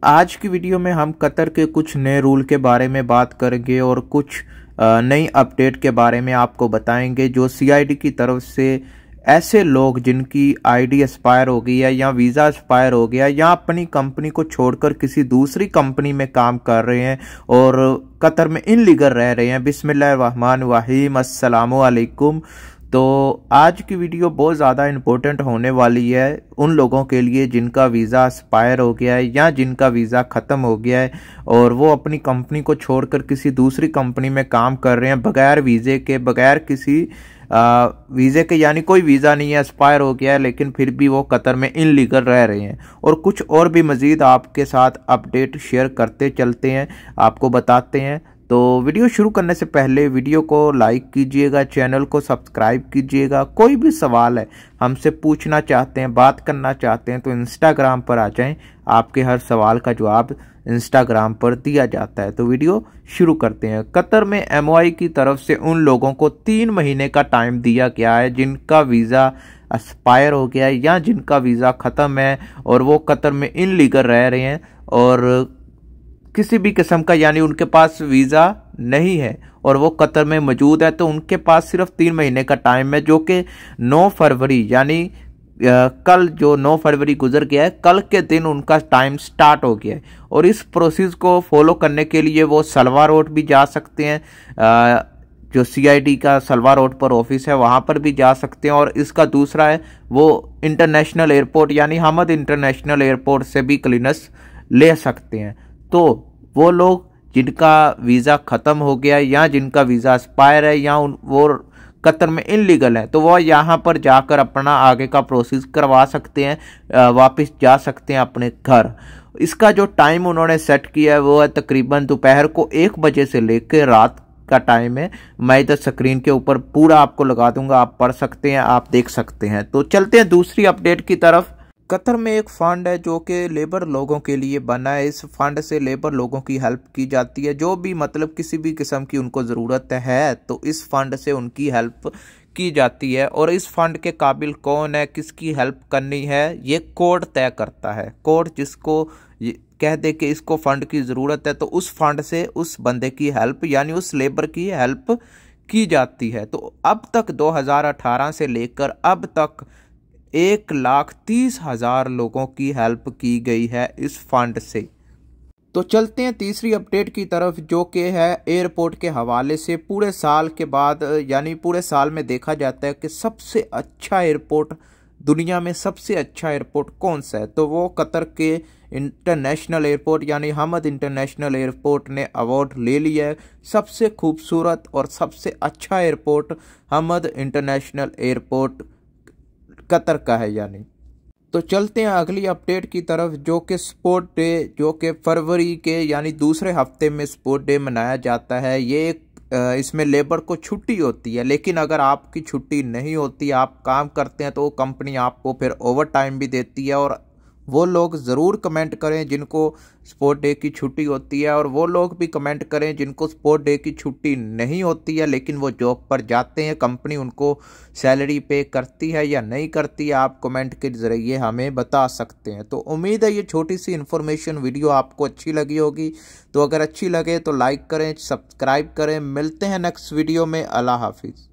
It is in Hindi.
आज की वीडियो में हम कतर के कुछ नए रूल के बारे में बात करेंगे और कुछ नई अपडेट के बारे में आपको बताएंगे जो सीआईडी की तरफ से ऐसे लोग जिनकी आईडी एक्सपायर हो गई है या वीज़ा एक्सपायर हो गया या अपनी कंपनी को छोड़कर किसी दूसरी कंपनी में काम कर रहे हैं और कतर में इनलीगल रह रहे हैं। बिस्मिल्लाहिर्रहमानिर्रहीम, अस्सलामु अलैकुम। तो आज की वीडियो बहुत ज़्यादा इम्पोर्टेंट होने वाली है उन लोगों के लिए जिनका वीज़ा एक्सपायर हो गया है या जिनका वीज़ा ख़त्म हो गया है और वो अपनी कंपनी को छोड़कर किसी दूसरी कंपनी में काम कर रहे हैं बगैर वीज़े के, बगैर किसी वीज़े के, यानी कोई वीज़ा नहीं है, एक्सपायर हो गया है लेकिन फिर भी वो कतर में इनलीगल रह रहे हैं। और कुछ और भी मज़ीद आपके साथ अपडेट शेयर करते चलते हैं, आपको बताते हैं। तो वीडियो शुरू करने से पहले वीडियो को लाइक कीजिएगा, चैनल को सब्सक्राइब कीजिएगा। कोई भी सवाल है हमसे पूछना चाहते हैं, बात करना चाहते हैं तो इंस्टाग्राम पर आ जाएं, आपके हर सवाल का जवाब इंस्टाग्राम पर दिया जाता है। तो वीडियो शुरू करते हैं। कतर में एमओआई की तरफ से उन लोगों को 3 महीने का टाइम दिया गया है जिनका वीज़ा एक्सपायर हो गया है या जिनका वीज़ा ख़त्म है और वो कतर में इनलीगल रह रहे हैं और किसी भी किस्म का, यानी उनके पास वीज़ा नहीं है और वो कतर में मौजूद है। तो उनके पास सिर्फ 3 महीने का टाइम है जो कि 9 फरवरी यानी कल जो 9 फरवरी गुजर गया है, कल के दिन उनका टाइम स्टार्ट हो गया है। और इस प्रोसेस को फॉलो करने के लिए वो सलवा रोड भी जा सकते हैं, जो सीआईडी का सलवा रोड पर ऑफिस है वहाँ पर भी जा सकते हैं। और इसका दूसरा है वो इंटरनेशनल एयरपोर्ट यानी हमद इंटरनेशनल एयरपोर्ट से भी क्लीयरेंस ले सकते हैं। तो वो लोग जिनका वीज़ा ख़त्म हो गया या जिनका वीज़ा एक्सपायर है या वो कतर में इनलीगल है तो वो यहाँ पर जाकर अपना आगे का प्रोसेस करवा सकते हैं, वापस जा सकते हैं अपने घर। इसका जो टाइम उन्होंने सेट किया है वो है तकरीबन दोपहर को 1 बजे से लेकर रात का टाइम है। मैं इधर स्क्रीन के ऊपर पूरा आपको लगा दूंगा, आप पढ़ सकते हैं, आप देख सकते हैं। तो चलते हैं दूसरी अपडेट की तरफ। कतर में एक फ़ंड है जो कि लेबर लोगों के लिए बना है। इस फंड से लेबर लोगों की हेल्प की जाती है, जो भी मतलब किसी भी किस्म की उनको ज़रूरत है तो इस फंड से उनकी हेल्प की जाती है। और इस फंड के काबिल कौन है, किसकी हेल्प करनी है, ये कोर्ट तय करता है। कोर्ट जिसको कह दे कि इसको फंड की ज़रूरत है तो उस फंड से उस बंदे की हेल्प यानी उस लेबर की हेल्प की जाती है। तो अब तक 2018 से लेकर अब तक 1,30,000 लोगों की हेल्प की गई है इस फंड से। तो चलते हैं तीसरी अपडेट की तरफ जो कि है एयरपोर्ट के हवाले से। पूरे साल के बाद यानी पूरे साल में देखा जाता है कि सबसे अच्छा एयरपोर्ट, दुनिया में सबसे अच्छा एयरपोर्ट कौन सा है, तो वो कतर के इंटरनेशनल एयरपोर्ट यानी हमद इंटरनेशनल एयरपोर्ट ने अवार्ड ले लिया है। सबसे खूबसूरत और सबसे अच्छा airport Hamad international airport Qatar का है यानी। तो चलते हैं अगली अपडेट की तरफ जो कि स्पोर्ट डे, जो कि फरवरी के यानी दूसरे हफ्ते में स्पोर्ट डे मनाया जाता है। ये इसमें लेबर को छुट्टी होती है, लेकिन अगर आपकी छुट्टी नहीं होती, आप काम करते हैं तो वो कंपनी आपको फिर ओवर टाइम भी देती है। और वो लोग ज़रूर कमेंट करें जिनको स्पोर्ट डे की छुट्टी होती है और वो लोग भी कमेंट करें जिनको स्पोर्ट डे की छुट्टी नहीं होती है लेकिन वो जॉब पर जाते हैं, कंपनी उनको सैलरी पे करती है या नहीं करती है। आप कमेंट के ज़रिए हमें बता सकते हैं। तो उम्मीद है ये छोटी सी इन्फॉर्मेशन वीडियो आपको अच्छी लगी होगी। तो अगर अच्छी लगे तो लाइक करें, सब्सक्राइब करें। मिलते हैं नेक्स्ट वीडियो में। अल्लाह हाफिज़।